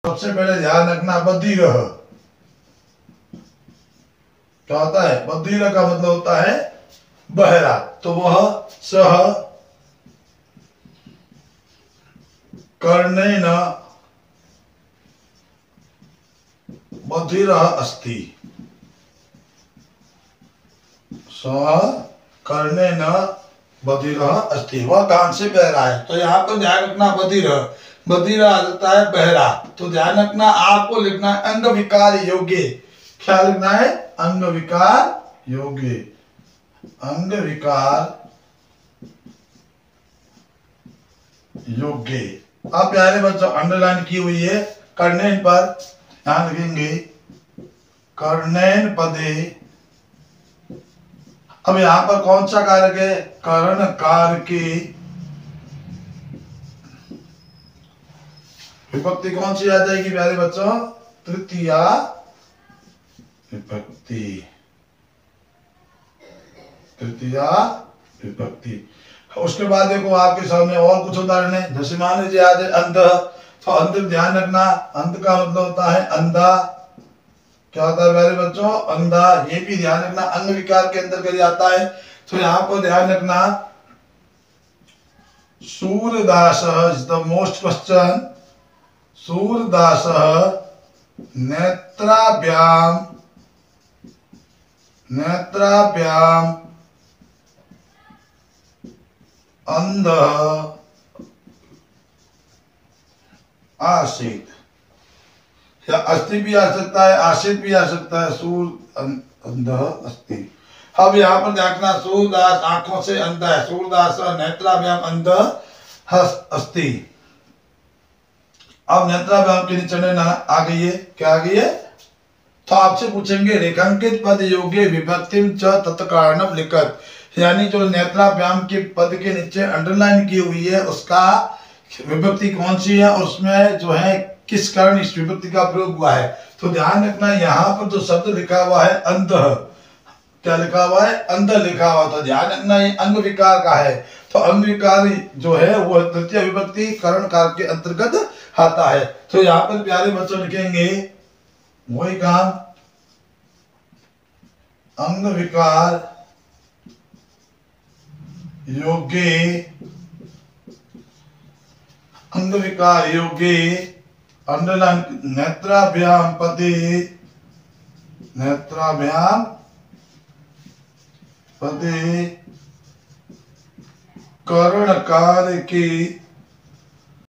सबसे पहले ध्यान रखना बधिर। क्या होता है? बधिर का मतलब होता है बहरा। तो वह सह कर्णेन बधिर अस्ति। सह कर्णेन बधिर अस्ति, वह कान से बहरा है। तो यहाँ पर ध्यान रखना बधिर, बधिर आ जाता है बहरा। तो ध्यान रखना आपको लिखना है अंग विकार योग्य। क्या लिखना है? अंग विकार योग्य। अंग विकार योग्य। अब प्यारे बच्चों अंडरलाइन की हुई है कर्णेन पर, ध्यान रखेंगे कर्णेन पदे। अब यहां पर कौन सा कारक है? कर्ण कार की विभक्ति कौन सी आ जाएगी प्यारे बच्चों? तृतीया विभक्ति। तृतीया विभक्ति। उसके बाद देखो आपके सामने और कुछ उदाहरण है। जैसे मान लीजिए आज अंध, तो अंध ध्यान रखना, अंध का मतलब होता है अंधा। क्या होता है प्यारे बच्चों? अंधा। ये भी ध्यान रखना अंग विकार के अंदर कर जाता है। तो यहाँ पर ध्यान रखना Surdas is the most question. Surdas नेत्राभ्याम अंध आसीत, या अस्थि भी आ सकता है, आशित भी आ सकता है। सूर अंध अस्थि। अब यहाँ पर देखना सूरदास आंखों से अंध है। सूरदास नेत्राभ्याम अंध अस्थि। अब नेत्राभ्याम के नीचे आ गई है। क्या आ गई है? तो आपसे पूछेंगे रेखांकित पद योग्य विभक्तिम च तत्कारणम लिखत। यानी जो नेत्राभ्याम के पद के नीचे अंडरलाइन की हुई है उसका विभक्ति कौन सी है, और उसमें जो है किस कारण इस विभक्ति का प्रयोग हुआ है। तो ध्यान रखना यहाँ पर जो शब्द लिखा हुआ है अंध, क्या लिखा हुआ है? अंध लिखा हुआ। तो ध्यान रखना ये अंग विकार का है। तो अंग विकार जो है वो तृतीय विभक्ति करण कार के अंतर्गत आता है। तो यहाँ पर प्यारे बच्चों लिखेंगे वही काम अंग विकार योग्य, अंग विकार योग्य अंडरलाइन नेत्राभ्याम पदे, नेत्राभ्याम पदे कर्णकार की